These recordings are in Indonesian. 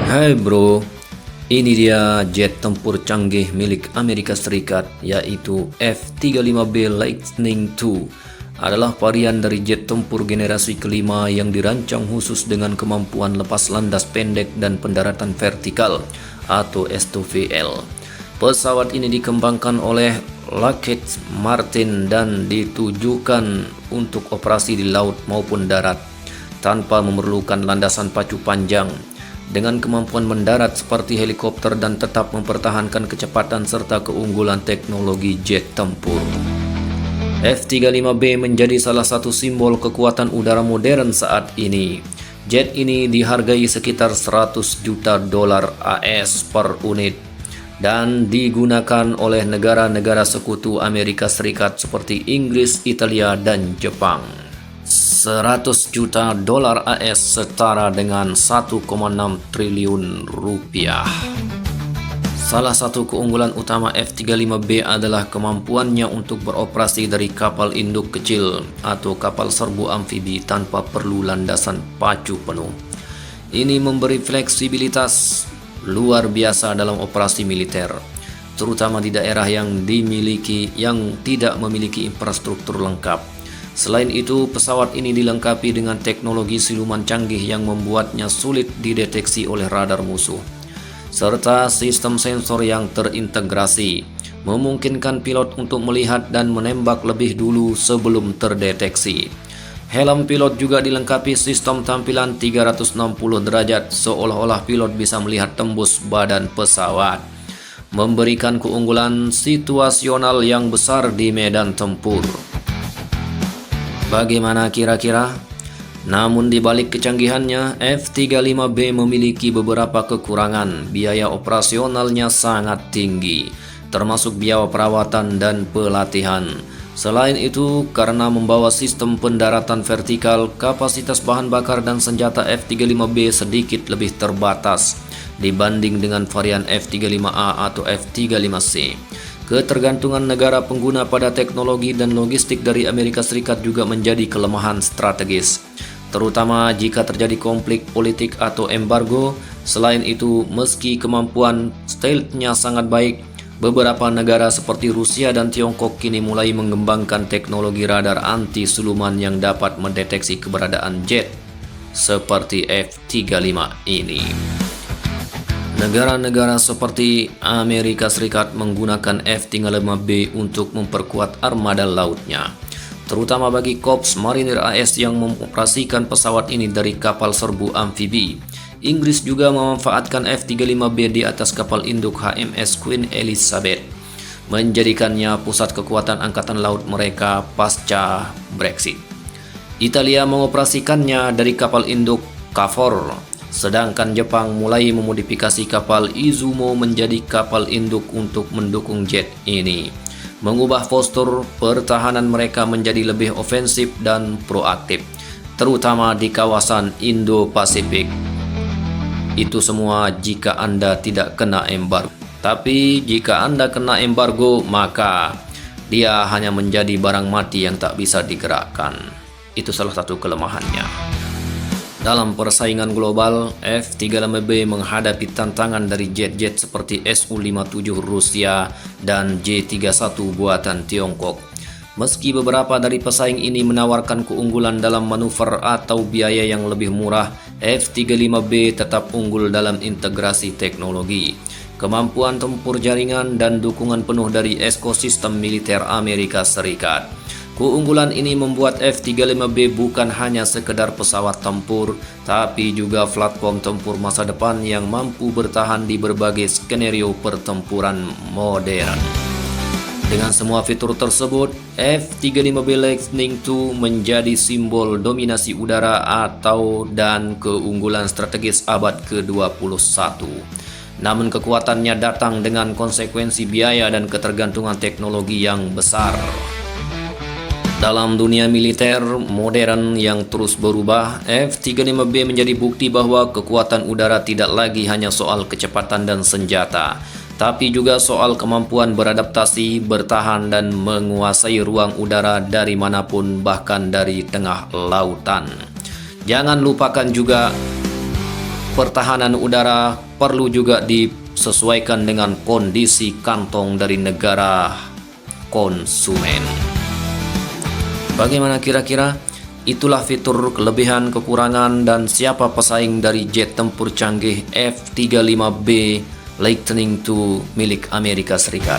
Hai bro, ini dia jet tempur canggih milik Amerika Serikat yaitu F-35B Lightning II. Adalah varian dari jet tempur generasi kelima yang dirancang khusus dengan kemampuan lepas landas pendek dan pendaratan vertikal atau STOVL. Pesawat ini dikembangkan oleh Lockheed Martin dan ditujukan untuk operasi di laut maupun darat tanpa memerlukan landasan pacu panjang, dengan kemampuan mendarat seperti helikopter dan tetap mempertahankan kecepatan serta keunggulan teknologi jet tempur. F-35B menjadi salah satu simbol kekuatan udara modern saat ini. Jet ini dihargai sekitar 100 juta dolar AS per unit dan digunakan oleh negara-negara sekutu Amerika Serikat seperti Inggris, Italia, dan Jepang. 100 juta dolar AS setara dengan 1,6 triliun rupiah. Salah satu keunggulan utama F-35B adalah kemampuannya untuk beroperasi dari kapal induk kecil atau kapal serbu amfibi tanpa perlu landasan pacu penuh. Ini memberi fleksibilitas luar biasa dalam operasi militer, terutama di daerah yang tidak memiliki infrastruktur lengkap. Selain itu, pesawat ini dilengkapi dengan teknologi siluman canggih yang membuatnya sulit dideteksi oleh radar musuh, serta sistem sensor yang terintegrasi, memungkinkan pilot untuk melihat dan menembak lebih dulu sebelum terdeteksi. Helm pilot juga dilengkapi sistem tampilan 360 derajat, seolah-olah pilot bisa melihat tembus badan pesawat, memberikan keunggulan situasional yang besar di medan tempur. Bagaimana kira-kira? Namun di balik kecanggihannya, F-35B memiliki beberapa kekurangan. Biaya operasionalnya sangat tinggi, termasuk biaya perawatan dan pelatihan. Selain itu, karena membawa sistem pendaratan vertikal, kapasitas bahan bakar dan senjata F-35B sedikit lebih terbatas dibanding dengan varian F-35A atau F-35C. Ketergantungan negara pengguna pada teknologi dan logistik dari Amerika Serikat juga menjadi kelemahan strategis, terutama jika terjadi konflik politik atau embargo. Selain itu, meski kemampuan stealth-nya sangat baik, beberapa negara seperti Rusia dan Tiongkok kini mulai mengembangkan teknologi radar anti-siluman yang dapat mendeteksi keberadaan jet seperti F-35 ini. Negara-negara seperti Amerika Serikat menggunakan F-35B untuk memperkuat armada lautnya, terutama bagi Korps Marinir AS yang mengoperasikan pesawat ini dari kapal serbu amfibi. Inggris juga memanfaatkan F-35B di atas kapal induk HMS Queen Elizabeth, menjadikannya pusat kekuatan angkatan laut mereka pasca Brexit. Italia mengoperasikannya dari kapal induk KFOR, sedangkan Jepang mulai memodifikasi kapal Izumo menjadi kapal induk untuk mendukung jet ini, mengubah postur pertahanan mereka menjadi lebih ofensif dan proaktif, terutama di kawasan Indo-Pasifik. Itu semua jika Anda tidak kena embargo. Tapi jika Anda kena embargo, maka dia hanya menjadi barang mati yang tak bisa digerakkan. Itu salah satu kelemahannya. Dalam persaingan global, F-35B menghadapi tantangan dari jet-jet seperti Su-57 Rusia dan J-31 buatan Tiongkok. Meski beberapa dari pesaing ini menawarkan keunggulan dalam manuver atau biaya yang lebih murah, F-35B tetap unggul dalam integrasi teknologi, kemampuan tempur jaringan, dan dukungan penuh dari ekosistem militer Amerika Serikat. Keunggulan ini membuat F-35B bukan hanya sekedar pesawat tempur, tapi juga platform tempur masa depan yang mampu bertahan di berbagai skenario pertempuran modern. Dengan semua fitur tersebut, F-35B Lightning II menjadi simbol dominasi udara dan keunggulan strategis abad ke-21. Namun kekuatannya datang dengan konsekuensi biaya dan ketergantungan teknologi yang besar. Dalam dunia militer modern yang terus berubah, F-35B menjadi bukti bahwa kekuatan udara tidak lagi hanya soal kecepatan dan senjata, tapi juga soal kemampuan beradaptasi, bertahan, dan menguasai ruang udara dari manapun, bahkan dari tengah lautan. Jangan lupakan juga pertahanan udara perlu juga disesuaikan dengan kondisi kantong dari negara konsumen. Bagaimana kira-kira? Itulah fitur kelebihan, kekurangan, dan siapa pesaing dari jet tempur canggih F-35B Lightning II milik Amerika Serikat.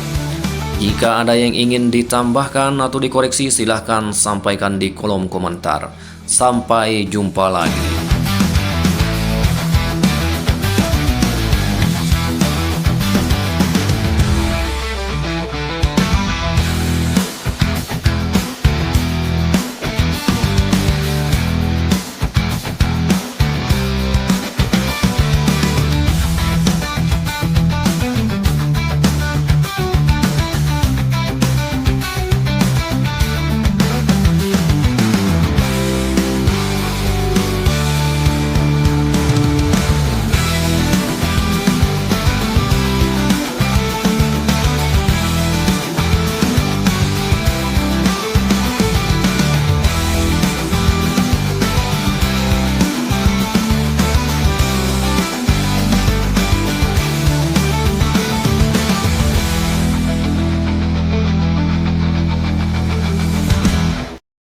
Jika ada yang ingin ditambahkan atau dikoreksi, silahkan sampaikan di kolom komentar. Sampai jumpa lagi.